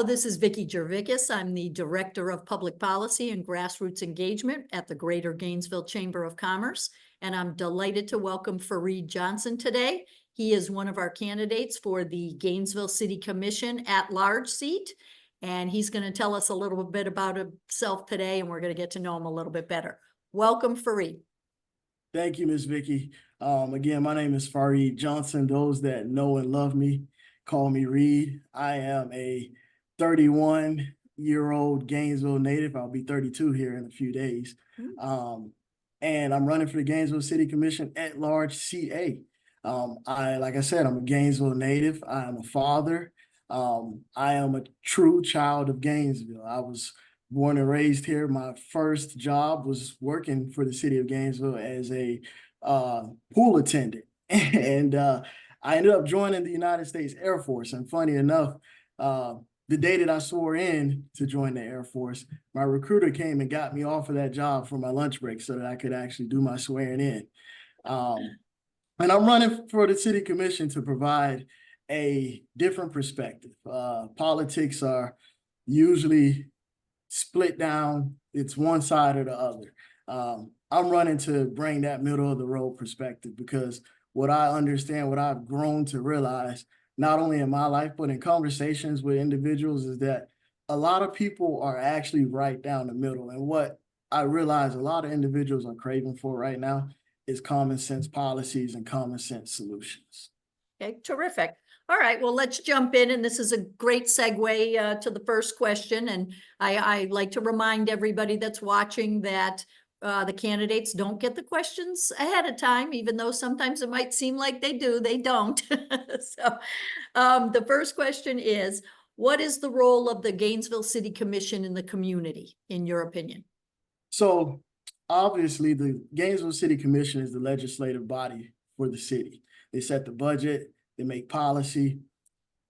this is Vicki Jervicus. I'm the Director of Public Policy and Grassroots Engagement at the Greater Gainesville Chamber of Commerce, and I'm delighted to welcome Fareed Johnson today. He is one of our candidates for the Gainesville City Commission at-large seat, and he's going to tell us a little bit about himself today, and we're going to get to know him a little bit better. Welcome, Fareed. Thank you, Ms. Vicki. Again, my name is Fareed Johnson. Those that know and love me call me Reed. I am a 31-year-old Gainesville native. I'll be 32 here in a few days. And I'm running for the Gainesville City Commission at large CA. Like I said, I'm a Gainesville native. I am a father. I am a true child of Gainesville. I was born and raised here. My first job was working for the city of Gainesville as a pool attendant. And I ended up joining the United States Air Force. And funny enough, the day that I swore in to join the Air Force, my recruiter came and got me off of that job for my lunch break so that I could actually do my swearing in. And I'm running for the city commission to provide a different perspective. Politics are usually split down. It's one side or the other. I'm running to bring that middle of the road perspective, because what I understand, what I've grown to realize, not only in my life, but in conversations with individuals, is that a lot of people are actually right down the middle. And what I realize a lot of individuals are craving for right now is common sense policies and common sense solutions. Okay, terrific. All right, well, let's jump in. And this is a great segue to the first question. And I like to remind everybody that's watching that the candidates don't get the questions ahead of time, even though sometimes it might seem like they do, they don't. So the first question is, what is the role of the Gainesville City Commission in the community, in your opinion? So obviously, the Gainesville City Commission is the legislative body for the city. They set the budget, they make policy.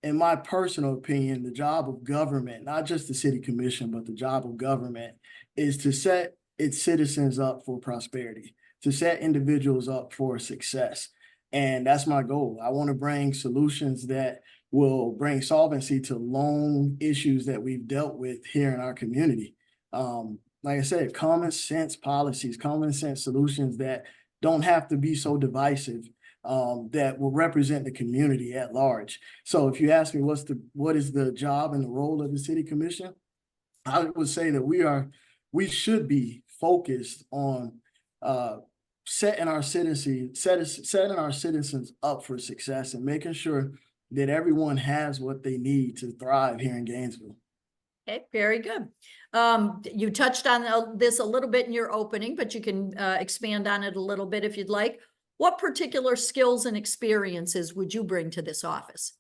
In my personal opinion, the job of government, not just the city commission, but the job of government, is to set its citizens up for prosperity, to set individuals up for success. And that's my goal. I want to bring solutions that will bring solvency to long issues that we've dealt with here in our community. Like I said, common sense policies, common sense solutions that don't have to be so divisive, that will represent the community at large. So if you ask me what is the job and the role of the city commission, I would say that we should be focused on setting our citizens up for success and making sure that everyone has what they need to thrive here in Gainesville. Okay, very good. You touched on this a little bit in your opening, but you can expand on it a little bit if you'd like. What particular skills and experiences would you bring to this office?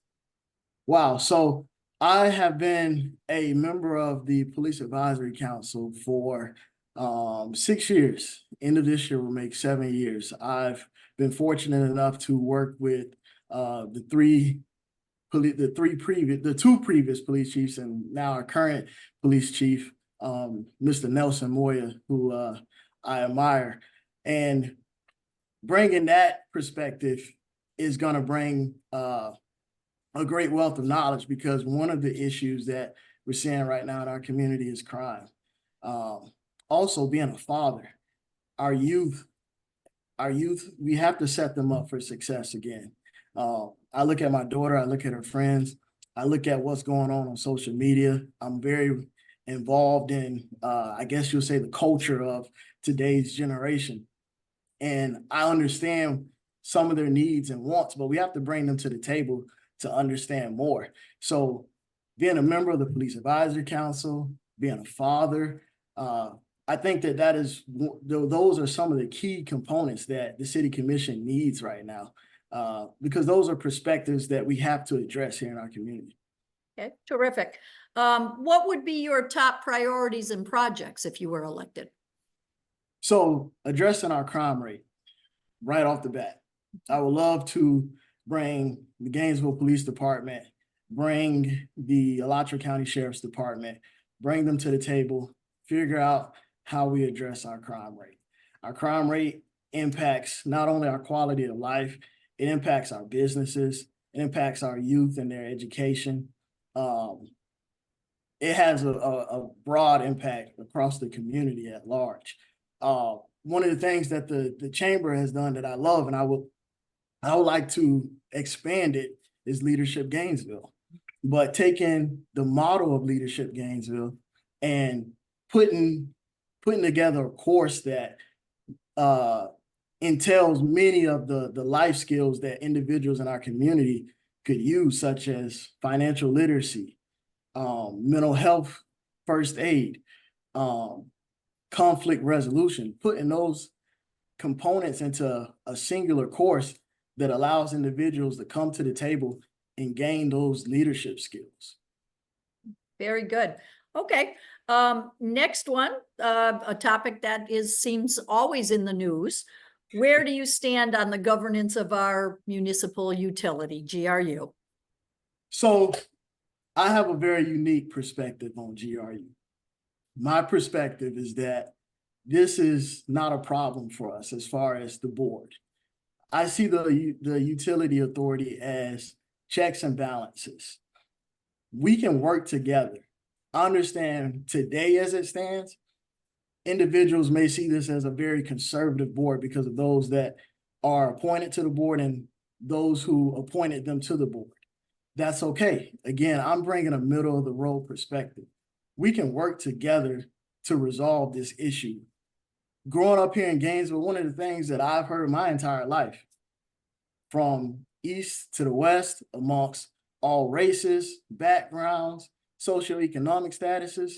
Wow. So I have been a member of the Police Advisory Council for 6 years. End of this year will make 7 years. I've been fortunate enough to work with the two previous police chiefs, and now our current police chief, Mr. Nelson Moya, who I admire. And bringing that perspective is going to bring a great wealth of knowledge, because one of the issues that we're seeing right now in our community is crime. Also, being a father, our youth, we have to set them up for success again. I look at my daughter, I look at her friends, I look at what's going on social media. I'm very involved in, I guess you'll say, the culture of today's generation. And I understand some of their needs and wants, but we have to bring them to the table to understand more. So being a member of the Police Advisory Council, being a father, I think that those are some of the key components that the City Commission needs right now, because those are perspectives that we have to address here in our community. Okay, terrific. What would be your top priorities and projects if you were elected? So addressing our crime rate right off the bat, I would love to bring the Gainesville Police Department, bring the Alachua County Sheriff's Department, bring them to the table, figure out how we address our crime rate. Our crime rate impacts not only our quality of life, it impacts our businesses, it impacts our youth and their education. it has a broad impact across the community at large. One of the things that the chamber has done that I love, and I would like to expand it, is Leadership Gainesville. But taking the model of Leadership Gainesville and putting together a course that entails many of the life skills that individuals in our community could use, such as financial literacy, mental health, first aid, conflict resolution, putting those components into a singular course that allows individuals to come to the table and gain those leadership skills. Very good. Okay. Next one, a topic that seems always in the news. Where do you stand on the governance of our municipal utility, GRU? So I have a very unique perspective on GRU. My perspective is that this is not a problem for us as far as the board. I see the utility authority as checks and balances. We can work together. I understand today as it stands, individuals may see this as a very conservative board because of those that are appointed to the board and those who appointed them to the board. That's okay. Again, I'm bringing a middle of the road perspective. We can work together to resolve this issue. Growing up here in Gainesville, one of the things that I've heard my entire life, from east to the west, amongst all races, backgrounds, socioeconomic statuses,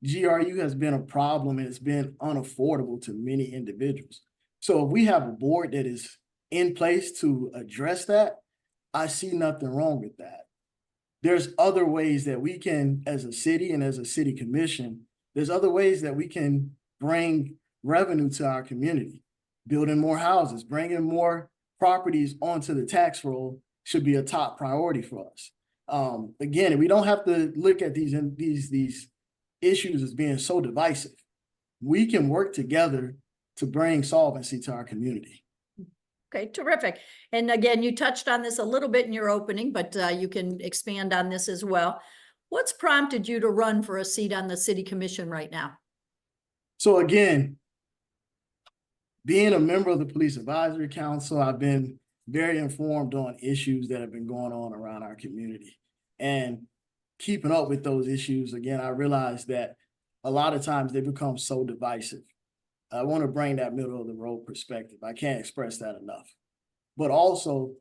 GRU has been a problem and it's been unaffordable to many individuals. So if we have a board that is in place to address that, I see nothing wrong with that. There's other ways that we can, as a city and as a city commission, there's other ways that we can bring revenue to our community. Building more houses, bringing more properties onto the tax roll should be a top priority for us. Again, we don't have to look at these issues as being so divisive. We can work together to bring solvency to our community. Okay, terrific. And again, you touched on this a little bit in your opening, but you can expand on this as well. What's prompted you to run for a seat on the city commission right now? So again, being a member of the Police Advisory Council, I've been very informed on issues that have been going on around our community. And keeping up with those issues, again, I realized that a lot of times they become so divisive. I want to bring that middle of the road perspective. I can't express that enough. But also,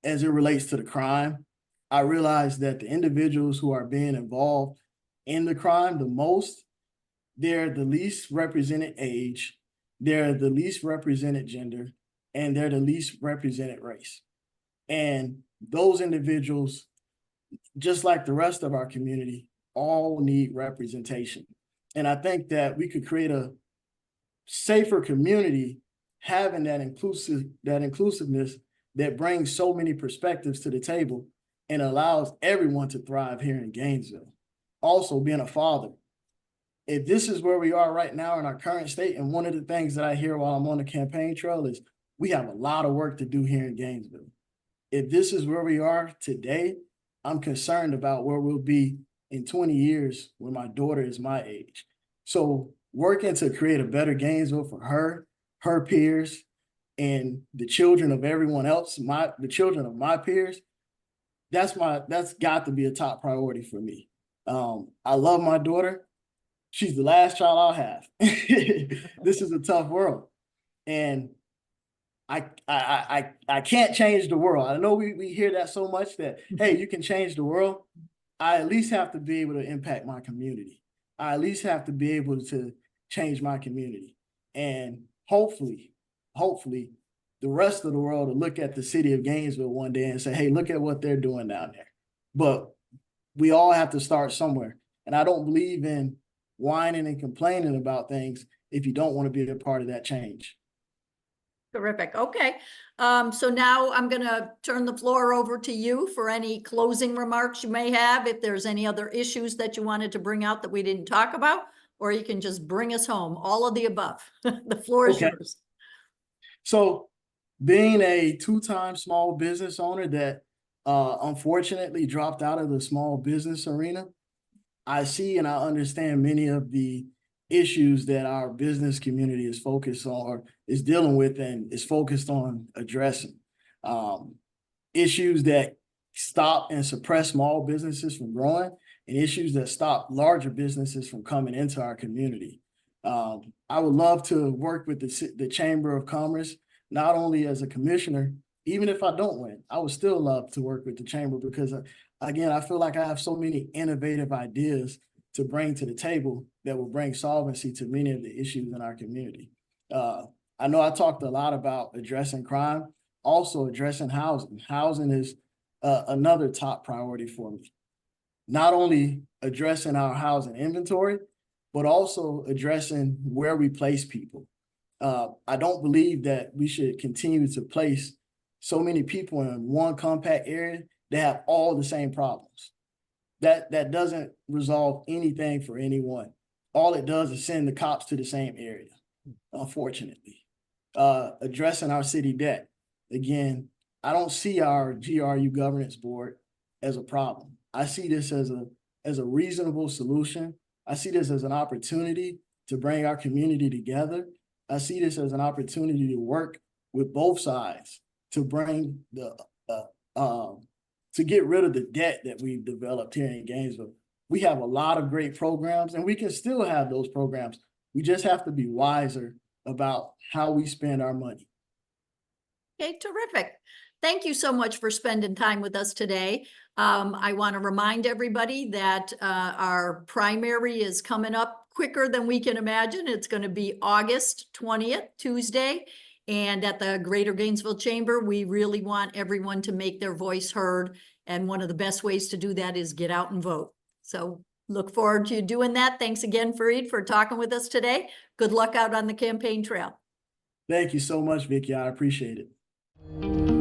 as it relates to the crime, I realized that the individuals who are being involved in the crime the most, they're the least represented age, they're the least represented gender, and they're the least represented race. And those individuals, just like the rest of our community, all need representation. And I think that we could create a safer community having that inclusiveness that brings so many perspectives to the table and allows everyone to thrive here in Gainesville. Also, being a father, if this is where we are right now in our current state, and one of the things that I hear while I'm on the campaign trail is we have a lot of work to do here in Gainesville. If this is where we are today, I'm concerned about where we'll be in 20 years when my daughter is my age. So working to create a better Gainesville for her peers, and the children of everyone else, the children of my peers, that's got to be a top priority for me. I love my daughter. She's the last child I'll have. This is a tough world. And I can't change the world. I know we hear that so much that, hey, you can change the world. I at least have to be able to impact my community. I at least have to be able to change my community. And hopefully, the rest of the world will look at the city of Gainesville one day and say, hey, look at what they're doing down there. But we all have to start somewhere. And I don't believe in whining and complaining about things if you don't want to be a part of that change. Terrific. Okay. So now I'm going to turn the floor over to you for any closing remarks you may have. If there's any other issues that you wanted to bring out that we didn't talk about, or you can just bring us home, all of the above. The floor is yours. So being a two-time small business owner that unfortunately dropped out of the small business arena, I see and I understand many of the issues that our business community is focused on or is dealing with and is focused on addressing. Issues that stop and suppress small businesses from growing and issues that stop larger businesses from coming into our community. I would love to work with the Chamber of Commerce, not only as a commissioner, even if I don't win, I would still love to work with the Chamber because again, I feel like I have so many innovative ideas to bring to the table that will bring solvency to many of the issues in our community. I know I talked a lot about addressing crime, also addressing housing. Housing is another top priority for me. Not only addressing our housing inventory, but also addressing where we place people. I don't believe that we should continue to place so many people in one compact area that have all the same problems. That doesn't resolve anything for anyone. All it does is send the cops to the same area, unfortunately. Addressing our city debt. Again, I don't see our GRU governance board as a problem. I see this as a reasonable solution. I see this as an opportunity to bring our community together. I see this as an opportunity to work with both sides to bring to get rid of the debt that we've developed here in Gainesville. We have a lot of great programs and we can still have those programs. We just have to be wiser about how we spend our money. Okay, terrific. Thank you so much for spending time with us today. I want to remind everybody that our primary is coming up quicker than we can imagine. It's going to be August 20th, Tuesday. And at the Greater Gainesville Chamber, we really want everyone to make their voice heard. And one of the best ways to do that is get out and vote. So look forward to you doing that. Thanks again, Fareed, for talking with us today. Good luck out on the campaign trail. Thank you so much, Vicki. I appreciate it.